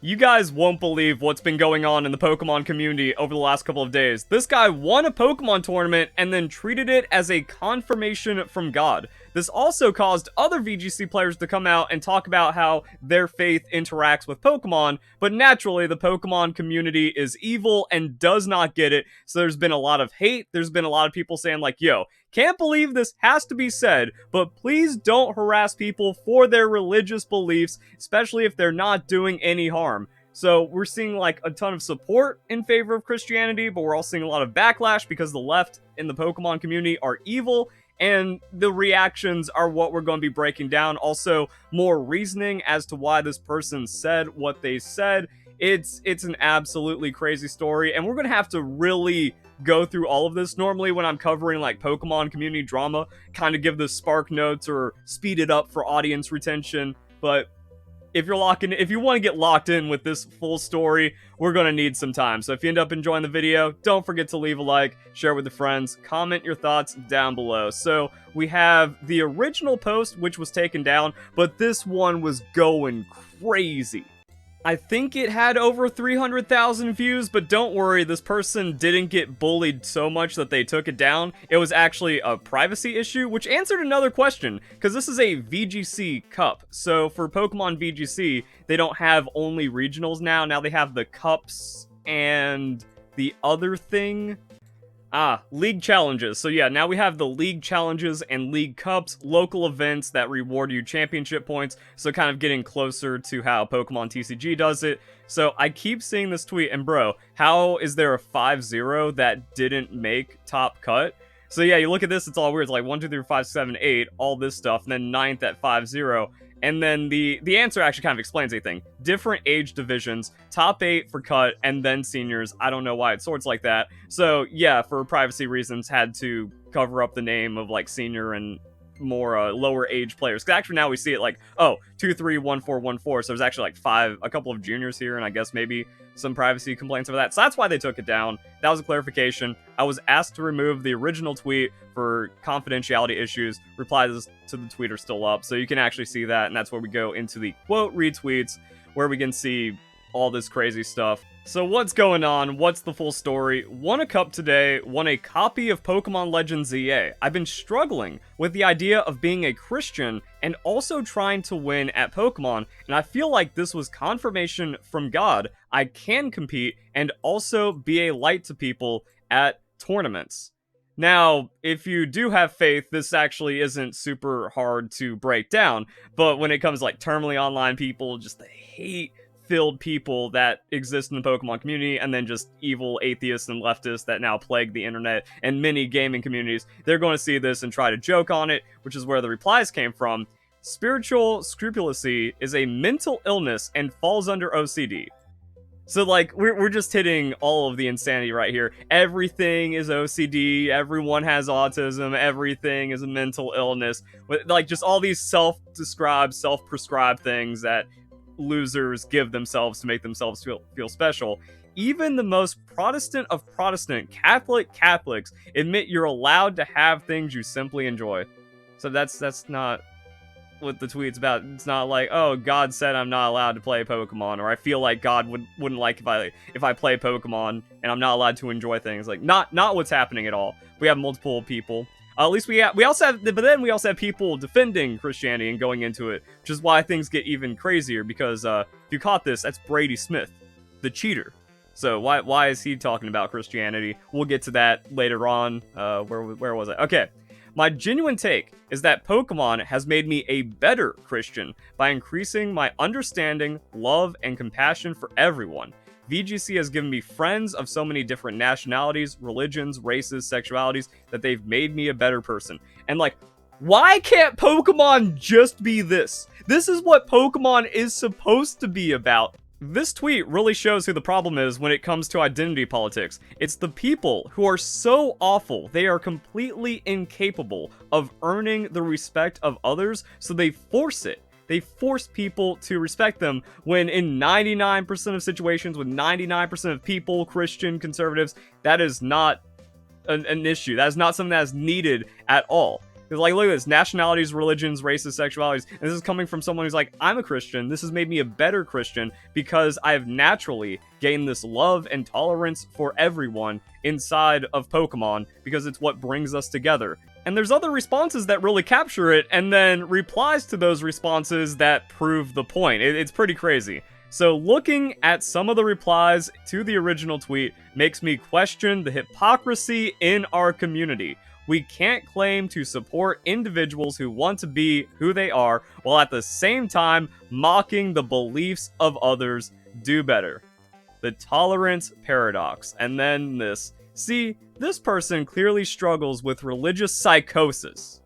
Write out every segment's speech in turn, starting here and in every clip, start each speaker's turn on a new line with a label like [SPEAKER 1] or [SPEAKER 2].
[SPEAKER 1] You guys won't believe what's been going on in the Pokemon community over the last couple of days. This guy won a Pokemon tournament and then treated it as a confirmation from God. This also caused other VGC players to come out and talk about how their faith interacts with Pokemon, but naturally the Pokemon community is evil and does not get it, so there's been a lot of hate. There's been a lot of people saying like, yo, can't believe this has to be said, but please don't harass people for their religious beliefs, especially if they're not doing any harm. So we're seeing like a ton of support in favor of Christianity, but we're also seeing a lot of backlash because the left in the Pokemon community are evil, and the reactions are what we're going to be breaking down. Also, more reasoning as to why this person said what they said. It's an absolutely crazy story, and we're going to have to really go through all of this. Normally when I'm covering like Pokemon community drama, kind of give the spark notes or speed it up for audience retention, but if you want to get locked in with this full story, we're going to need some time. So if you end up enjoying the video, don't forget to leave a like, share with your friends, comment your thoughts down below. So we have the original post, which was taken down, but this one was going crazy. I think it had over 300,000 views, but don't worry, this person didn't get bullied so much that they took it down. It was actually a privacy issue, which answered another question, because this is a VGC Cup. So for Pokemon VGC, they don't have only regionals now. Now they have the Cups and the other thing. League challenges. So yeah, now we have the league challenges and league cups, local events that reward you championship points. So kind of getting closer to how Pokemon TCG does it. So I keep seeing this tweet, and bro, how is there a 5-0 that didn't make top cut? So yeah, you look at this, it's all weird. It's like 1, 2, 3, 4, 5, 7, 8, all this stuff, and then 9th at 5-0. And then the answer actually kind of explains everything. Different age divisions, top 8 for cut, and then seniors. I don't know why it sorts like that. So yeah, for privacy reasons, had to cover up the name of like senior and more lower age players. Because actually now we see it like, oh, 2, 3, 1, 4, 1, 4. So there's actually like a couple of juniors here, and I guess maybe some privacy complaints over that. So that's why they took it down. That was a clarification. I was asked to remove the original tweet for confidentiality issues. Replies to the tweet are still up, so you can actually see that, and that's where we go into the quote retweets, where we can see all this crazy stuff. So what's going on? What's the full story? Won a cup today, won a copy of Pokemon Legends ZA. I've been struggling with the idea of being a Christian and also trying to win at Pokemon, and I feel like this was confirmation from God. I can compete and also be a light to people at tournaments. Now, if you do have faith, this actually isn't super hard to break down, but when it comes to like terminally online people, just the hate-filled people that exist in the Pokemon community, and then just evil atheists and leftists that now plague the internet and many gaming communities, they're going to see this and try to joke on it, which is where the replies came from. Spiritual scrupulosity is a mental illness and falls under OCD. So, like, we're just hitting all of the insanity right here. Everything is OCD, everyone has autism, everything is a mental illness. Like, just all these self-described, self-prescribed things that losers give themselves to make themselves feel special. Even the most Protestant of Protestant Catholics admit you're allowed to have things you simply enjoy. So that's not what the tweet's about. It's not like, oh, God said I'm not allowed to play Pokemon, or I feel like God wouldn't like if I play Pokemon and I'm not allowed to enjoy things. Like, not what's happening at all. We have multiple people. At least we also have, but then we also have people defending Christianity and going into it, which is why things get even crazier. Because if you caught this, that's Brady Smith, the cheater. So why is he talking about Christianity? We'll get to that later on. Where was I? Okay. My genuine take is that Pokemon has made me a better Christian by increasing my understanding, love, and compassion for everyone. VGC has given me friends of so many different nationalities, religions, races, sexualities, that they've made me a better person. And like, why can't Pokemon just be this? This is what Pokemon is supposed to be about. This tweet really shows who the problem is when it comes to identity politics. It's the people who are so awful, they are completely incapable of earning the respect of others, so they force it. They force people to respect them, when in 99% of situations, with 99% of people, Christian, conservatives, that is not an issue. That is not something that is needed at all. Because, like, look at this. Nationalities, religions, races, sexualities. And this is coming from someone who's like, I'm a Christian. This has made me a better Christian because I have naturally gained this love and tolerance for everyone inside of Pokemon because it's what brings us together. And there's other responses that really capture it, and then replies to those responses that prove the point. It's pretty crazy. So looking at some of the replies to the original tweet makes me question the hypocrisy in our community. We can't claim to support individuals who want to be who they are, while at the same time mocking the beliefs of others. Do better. The tolerance paradox. And then this. See, this person clearly struggles with religious psychosis.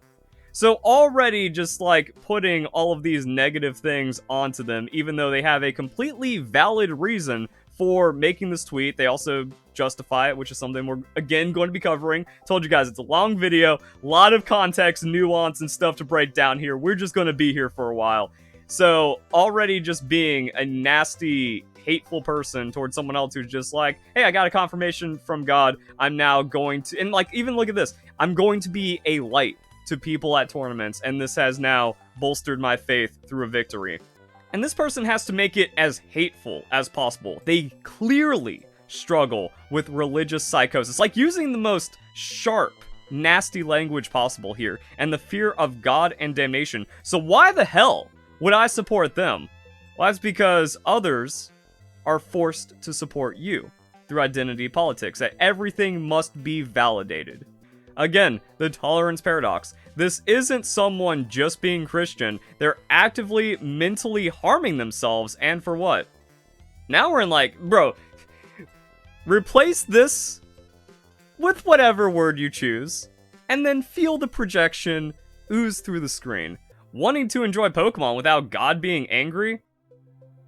[SPEAKER 1] So already just like putting all of these negative things onto them, even though they have a completely valid reason for making this tweet. They also justify it, which is something we're again going to be covering. Told you guys it's a long video, a lot of context, nuance, and stuff to break down here. We're just going to be here for a while. So already just being a nasty, hateful person towards someone else who's just like, hey, I got a confirmation from God. I'm now going to, and like, even look at this. I'm going to be a light to people at tournaments, and this has now bolstered my faith through a victory. And this person has to make it as hateful as possible. They clearly struggle with religious psychosis, like using the most sharp, nasty language possible here, and the fear of God and damnation. So why the hell would I support them? Well, that's because others are forced to support you through identity politics, that everything must be validated. Again, the tolerance paradox. This isn't someone just being Christian. They're actively mentally harming themselves, and for what? Now we're in like, bro, replace this with whatever word you choose, and then feel the projection ooze through the screen. Wanting to enjoy Pokemon without God being angry?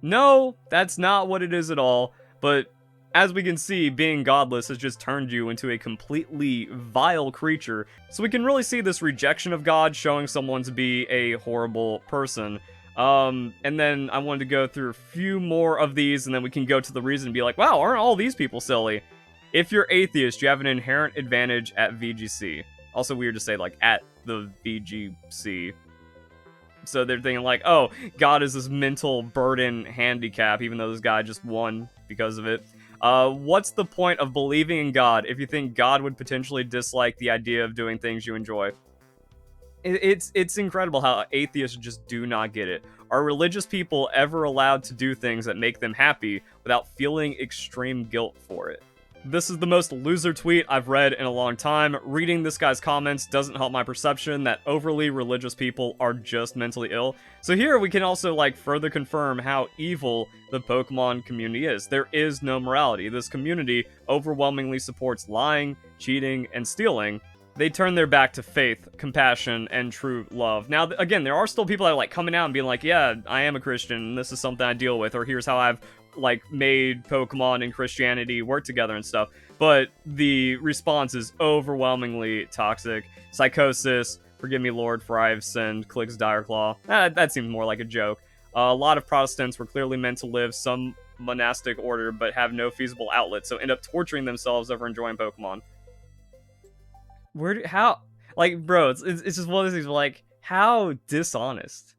[SPEAKER 1] No, that's not what it is at all, but as we can see, being godless has just turned you into a completely vile creature, so we can really see this rejection of God showing someone to be a horrible person. And then I wanted to go through a few more of these, and then we can go to the reason and be like, wow, aren't all these people silly? If you're atheist, you have an inherent advantage at VGC. Also weird to say, like, at the VGC. So they're thinking like, oh, God is this mental burden handicap, even though this guy just won because of it. What's the point of believing in God if you think God would potentially dislike the idea of doing things you enjoy? It's incredible how atheists just do not get it. Are religious people ever allowed to do things that make them happy without feeling extreme guilt for it? This is the most loser tweet I've read in a long time. Reading this guy's comments doesn't help my perception that overly religious people are just mentally ill. So here we can also like further confirm how evil the Pokemon community is. There is no morality. This community overwhelmingly supports lying, cheating, and stealing. They turn their back to faith, compassion, and true love. Now, again, there are still people that are like coming out and being like, yeah, I am a Christian, and this is something I deal with, or here's how I've like made Pokemon and Christianity work together and stuff, but the response is overwhelmingly toxic. Psychosis, forgive me Lord for I have sinned, clicks Direclaw. That seems more like a joke. A lot of Protestants were clearly meant to live some monastic order but have no feasible outlet, so end up torturing themselves over enjoying Pokemon. How, like, bro, it's just one of those things, like, how dishonest.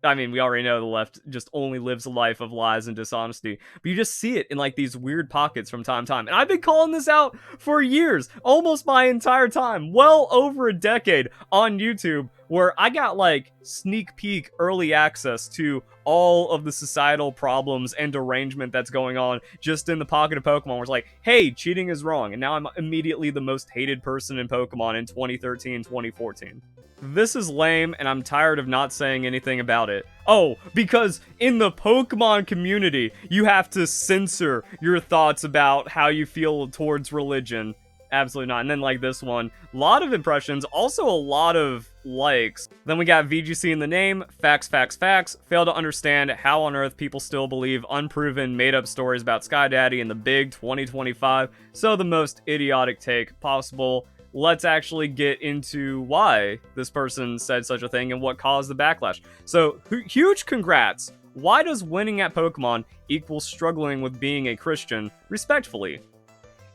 [SPEAKER 1] I mean, we already know the left just only lives a life of lies and dishonesty, but you just see it in like these weird pockets from time to time. And I've been calling this out for years, almost my entire time, well over a decade on YouTube, where I got like sneak peek early access to all of the societal problems and derangement that's going on just in the pocket of Pokemon, where it's like, hey, cheating is wrong. And now I'm immediately the most hated person in Pokemon in 2013, 2014. This is lame, and I'm tired of not saying anything about it. Oh, because in the Pokemon community, you have to censor your thoughts about how you feel towards religion. Absolutely not. And then like this one, a lot of impressions, also a lot of likes. Then we got VGC in the name, facts, facts, facts, fail to understand how on earth people still believe unproven made-up stories about Sky Daddy in the big 2025. So the most idiotic take possible. Let's actually get into why this person said such a thing and what caused the backlash. So, huge congrats. Why does winning at Pokemon equal struggling with being a Christian? Respectfully.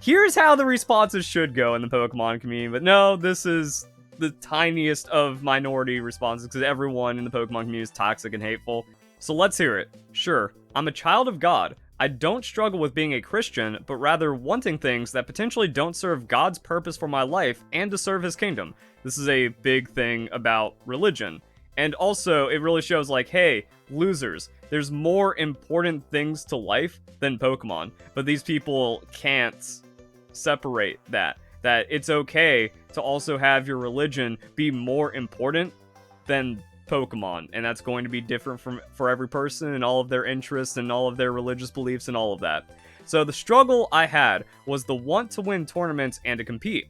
[SPEAKER 1] Here's how the responses should go in the Pokemon community, but no, this is the tiniest of minority responses, because everyone in the Pokemon community is toxic and hateful. So let's hear it. Sure, I'm a child of God. I don't struggle with being a Christian, but rather wanting things that potentially don't serve God's purpose for my life and to serve his kingdom. This is a big thing about religion. And also, it really shows like, hey, losers, there's more important things to life than Pokemon. But these people can't separate that. That it's okay to also have your religion be more important than Pokemon, and that's going to be different for every person and all of their interests and all of their religious beliefs and all of that. So the struggle I had was the want to win tournaments and to compete.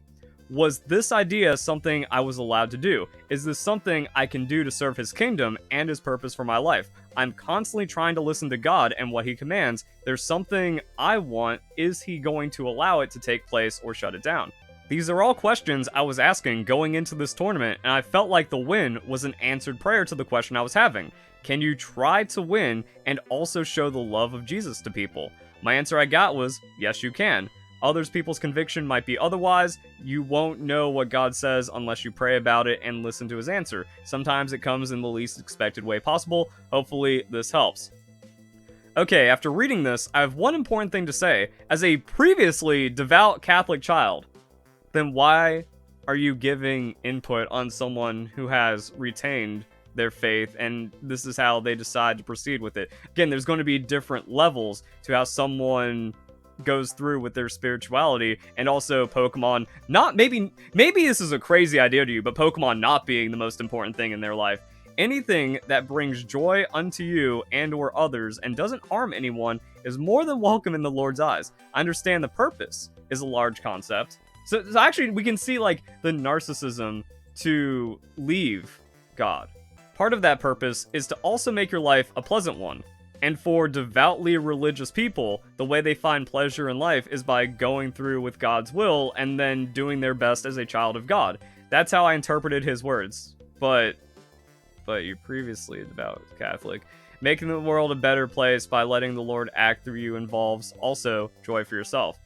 [SPEAKER 1] Was this idea something I was allowed to do? Is this something I can do to serve his kingdom and his purpose for my life? I'm constantly trying to listen to God and what he commands. There's something I want. Is he going to allow it to take place or shut it down? These are all questions I was asking going into this tournament, and I felt like the win was an answered prayer to the question I was having. Can you try to win and also show the love of Jesus to people? My answer I got was, yes, you can. Others people's conviction might be otherwise. You won't know what God says unless you pray about it and listen to his answer. Sometimes it comes in the least expected way possible. Hopefully this helps. Okay, after reading this, I have one important thing to say. As a previously devout Catholic child, then why are you giving input on someone who has retained their faith and this is how they decide to proceed with it? Again, there's going to be different levels to how someone goes through with their spirituality, and also Pokemon not, maybe this is a crazy idea to you, but Pokemon not being the most important thing in their life. Anything that brings joy unto you and or others and doesn't harm anyone is more than welcome in the Lord's eyes. I understand the purpose is a large concept. So actually, we can see, like, the narcissism to leave God. Part of that purpose is to also make your life a pleasant one. And for devoutly religious people, the way they find pleasure in life is by going through with God's will and then doing their best as a child of God. That's how I interpreted his words. But you're previously a devout Catholic. Making the world a better place by letting the Lord act through you involves also joy for yourself.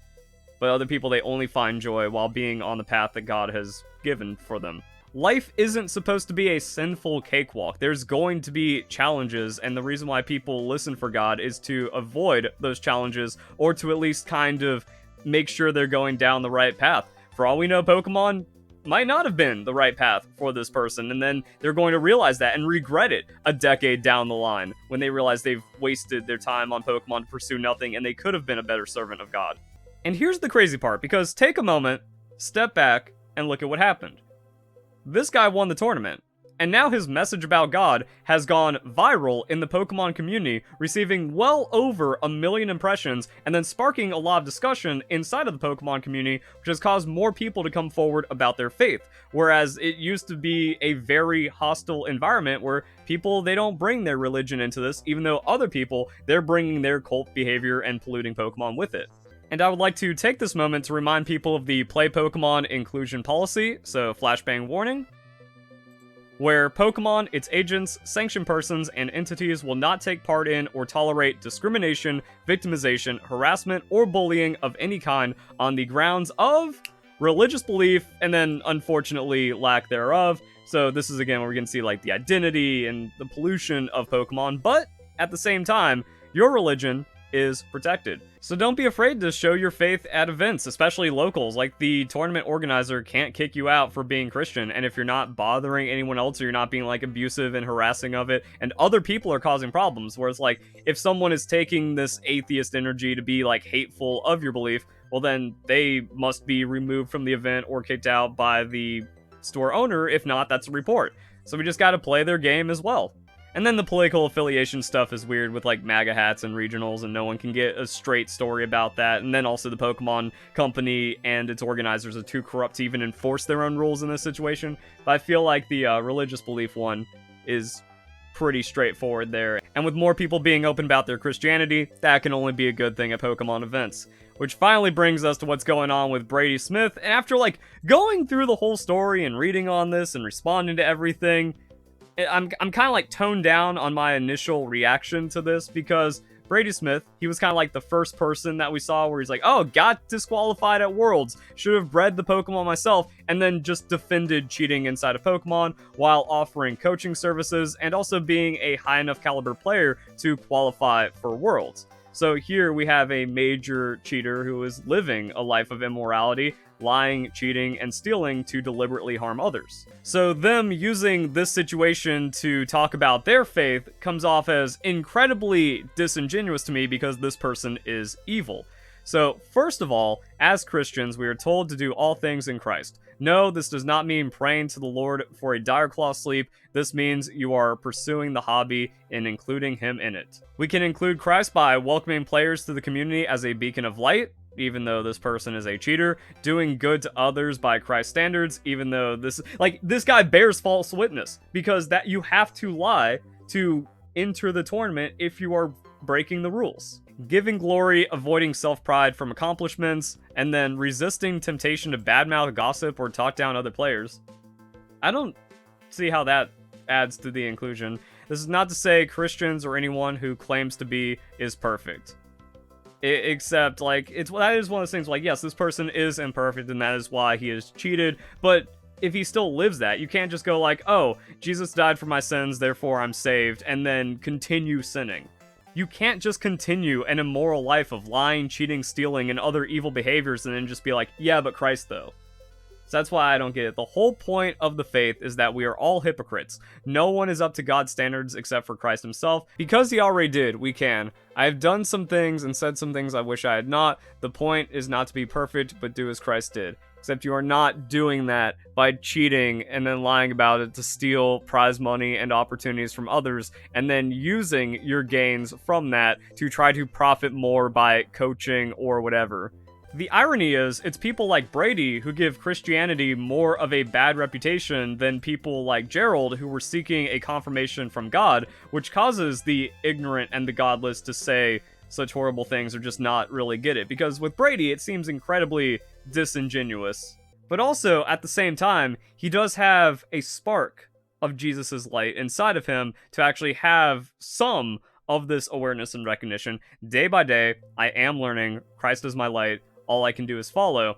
[SPEAKER 1] But other people, they only find joy while being on the path that God has given for them. Life isn't supposed to be a sinful cakewalk. There's going to be challenges, and the reason why people listen for God is to avoid those challenges, or to at least kind of make sure they're going down the right path. For all we know, Pokemon might not have been the right path for this person, and then they're going to realize that and regret it a decade down the line when they realize they've wasted their time on Pokemon to pursue nothing, and they could have been a better servant of God. And here's the crazy part, because take a moment, step back, and look at what happened. This guy won the tournament, and now his message about God has gone viral in the Pokemon community, receiving well over 1 million impressions, and then sparking a lot of discussion inside of the Pokemon community, which has caused more people to come forward about their faith. Whereas it used to be a very hostile environment where people, they don't bring their religion into this, even though other people, they're bringing their cult behavior and polluting Pokemon with it. And I would like to take this moment to remind people of the Play Pokemon Inclusion Policy, so flashbang warning, where Pokemon, its agents, sanctioned persons, and entities will not take part in or tolerate discrimination, victimization, harassment, or bullying of any kind on the grounds of religious belief, and then, unfortunately, lack thereof. So this is, again, where we can see, like, the identity and the pollution of Pokemon, but at the same time, your religion is protected. So don't be afraid to show your faith at events, especially locals. Like, the tournament organizer can't kick you out for being Christian, and if you're not bothering anyone else or you're not being, like, abusive and harassing of it, and other people are causing problems, whereas, like, if someone is taking this atheist energy to be, like, hateful of your belief, well then they must be removed from the event or kicked out by the store owner. If not, that's a report. So we just gotta play their game as well. And then the political affiliation stuff is weird with, like, MAGA hats and regionals, and no one can get a straight story about that. And then also the Pokemon Company and its organizers are too corrupt to even enforce their own rules in this situation. But I feel like the religious belief one is pretty straightforward there. And with more people being open about their Christianity, that can only be a good thing at Pokemon events. Which finally brings us to what's going on with Brady Smith. And after, like, going through the whole story and reading on this and responding to everything, I'm kind of like toned down on my initial reaction to this, because Brady Smith, he was kind of like the first person that we saw where he's like, oh, got disqualified at Worlds, should have bred the Pokemon myself, and then just defended cheating inside of Pokemon while offering coaching services and also being a high enough caliber player to qualify for Worlds. So here we have a major cheater who is living a life of immorality, lying, cheating, and stealing to deliberately harm others. So them using this situation to talk about their faith comes off as incredibly disingenuous to me because this person is evil. So first of all, as Christians, we are told to do all things in Christ. No, this does not mean praying to the Lord for a dire claw sleep. This means you are pursuing the hobby and including him in it. We can include Christ by welcoming players to the community as a beacon of light, even though this person is a cheater, doing good to others by Christ's standards, even though this guy bears false witness, because that you have to lie to enter the tournament if you are breaking the rules. Giving glory, avoiding self-pride from accomplishments, and then resisting temptation to badmouth, gossip, or talk down other players. I don't see how that adds to the inclusion. This is not to say Christians or anyone who claims to be is perfect. Except, like, that is one of those things, like, yes, this person is imperfect, and that is why he is cheated, but if he still lives that, you can't just go like, oh, Jesus died for my sins, therefore I'm saved, and then continue sinning. You can't just continue an immoral life of lying, cheating, stealing, and other evil behaviors and then just be like, yeah, but Christ though. So that's why I don't get it. The whole point of the faith is that we are all hypocrites. No one is up to God's standards except for Christ himself. Because he already did, we can. I have done some things and said some things I wish I had not. The point is not to be perfect, but do as Christ did. Except you are not doing that by cheating and then lying about it to steal prize money and opportunities from others, and then using your gains from that to try to profit more by coaching or whatever. The irony is, it's people like Brady who give Christianity more of a bad reputation than people like Gerald who were seeking a confirmation from God, which causes the ignorant and the godless to say such horrible things or just not really get it. Because with Brady, it seems incredibly disingenuous. But also, at the same time, he does have a spark of Jesus's light inside of him to actually have some of this awareness and recognition. Day by day, I am learning. Christ is my light. All I can do is follow.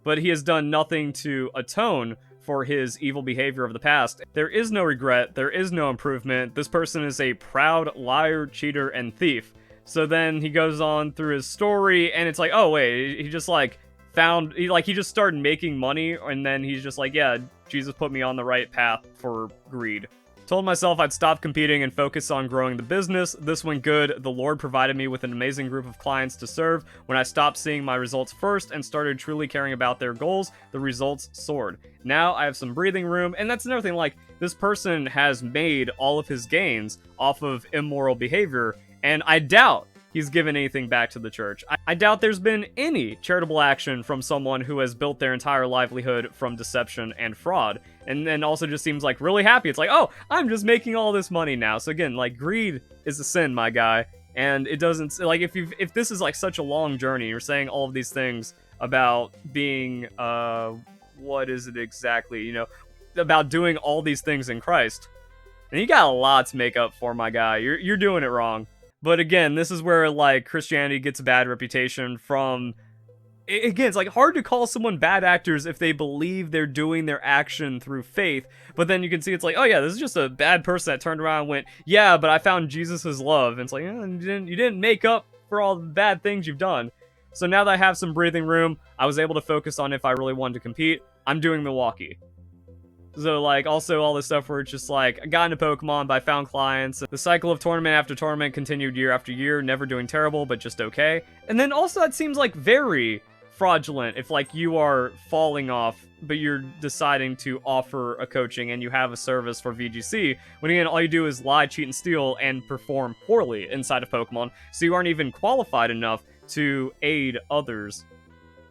[SPEAKER 1] But he has done nothing to atone for his evil behavior of the past. There is no regret. There is no improvement. This person is a proud liar, cheater, and thief. So then he goes on through his story, and it's like, oh wait, he just like he just started making money, and then he's just like, yeah, Jesus put me on the right path for greed. Told myself I'd stop competing and focus on growing the business. This went good. The Lord provided me with an amazing group of clients to serve. When I stopped seeing my results first and started truly caring about their goals, the results soared. Now I have some breathing room, and that's another thing, like, this person has made all of his gains off of immoral behavior, and I doubt he's given anything back to the church. I doubt there's been any charitable action from someone who has built their entire livelihood from deception and fraud. And then also just seems like really happy. It's like, oh, I'm just making all this money now. So again, like, greed is a sin, my guy. And it doesn't, like, if this is like such a long journey, you're saying all of these things about being, what is it exactly, you know, about doing all these things in Christ. And you got a lot to make up for, my guy. You're doing it wrong. But again, this is where, like, Christianity gets a bad reputation from. Again, it's like hard to call someone bad actors if they believe they're doing their action through faith. But then you can see it's like, oh yeah, this is just a bad person that turned around and went, yeah, but I found Jesus' love. And it's like, you didn't make up for all the bad things you've done. So now that I have some breathing room, I was able to focus on if I really wanted to compete. I'm doing Milwaukee. So, like, also all this stuff where it's just like, I got into Pokemon, but I found clients. The cycle of tournament after tournament continued year after year, never doing terrible, but just okay. And then also that seems like very fraudulent if, like, you are falling off, but you're deciding to offer a coaching and you have a service for VGC, when again, all you do is lie, cheat, and steal and perform poorly inside of Pokemon, so you aren't even qualified enough to aid others.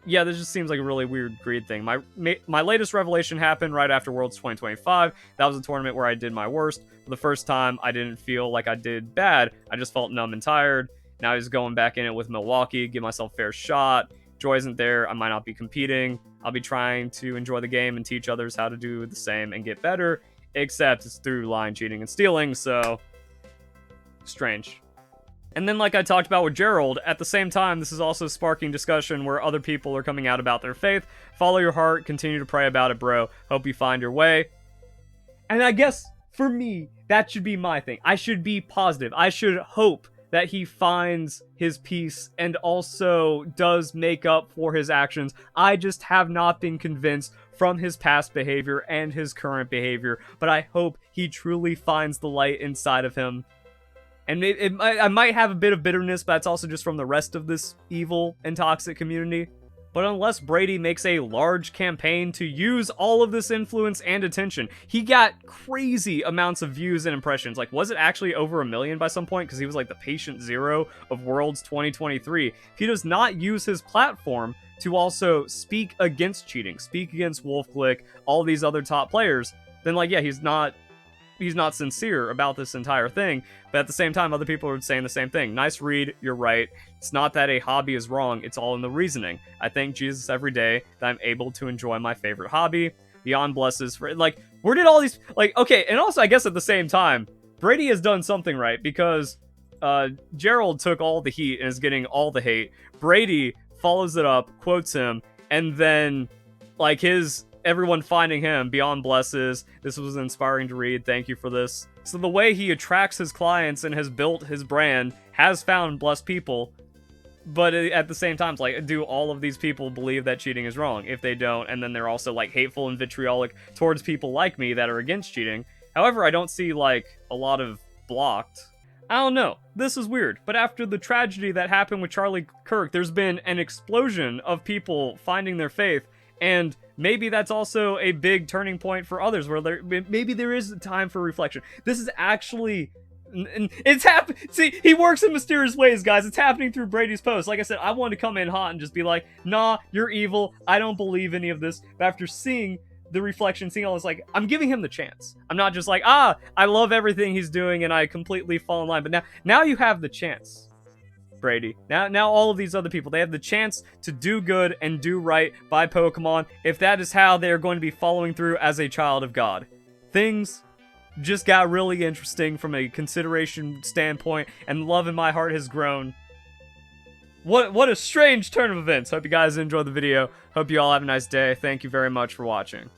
[SPEAKER 1] Yeah, this just seems like a really weird greed thing. My latest revelation happened right after Worlds 2025. That was a tournament where I did my worst. For the first time, I didn't feel like I did bad. I just felt numb and tired. Now he's going back in it with Milwaukee, give myself a fair shot. Joy isn't there. I might not be competing. I'll be trying to enjoy the game and teach others how to do the same and get better, except it's through lying, cheating, and stealing, so strange. And then, like I talked about with Gerald, at the same time, this is also sparking discussion where other people are coming out about their faith. Follow your heart, continue to pray about it, bro. Hope you find your way. And I guess, for me, that should be my thing. I should be positive. I should hope that he finds his peace and also does make up for his actions. I just have not been convinced from his past behavior and his current behavior, but I hope he truly finds the light inside of him. And I might have a bit of bitterness, but that's also just from the rest of this evil and toxic community. But unless Brady makes a large campaign to use all of this influence and attention, he got crazy amounts of views and impressions. Like, was it actually over 1 million by some point? Because he was like the patient zero of Worlds 2023. If he does not use his platform to also speak against cheating, speak against WolfClick, all these other top players, then like, yeah, he's not sincere about this entire thing. But at the same time, other people are saying the same thing. Nice read, you're right. It's not that a hobby is wrong, it's all in the reasoning. I thank Jesus every day that I'm able to enjoy my favorite hobby. Beyond blesses for, like, where did all these, like, okay, and also I guess at the same time, Brady has done something right, because Gerald took all the heat and is getting all the hate. Brady follows it up, quotes him, and then, like, everyone finding him, beyond blesses. This was inspiring to read. Thank you for this. So the way he attracts his clients and has built his brand has found blessed people. But at the same time, it's like, do all of these people believe that cheating is wrong? If they don't, and then they're also like hateful and vitriolic towards people like me that are against cheating. However, I don't see like a lot of blocked. I don't know. This is weird. But after the tragedy that happened with Charlie Kirk, there's been an explosion of people finding their faith. And maybe that's also a big turning point for others, where maybe there is a time for reflection. This is actually, it's happening. See, he works in mysterious ways, guys. It's happening through Brady's post. Like I said, I wanted to come in hot and just be like, nah, you're evil. I don't believe any of this. But after seeing the reflection, seeing all this, like, I'm giving him the chance. I'm not just like, I love everything he's doing and I completely fall in line. But now you have the chance, Brady. Now all of these other people, they have the chance to do good and do right by Pokemon, if that is how they're going to be following through as a child of God. Things just got really interesting from a consideration standpoint, and love in my heart has grown. What a strange turn of events. Hope you guys enjoyed the video. Hope you all have a nice day. Thank you very much for watching.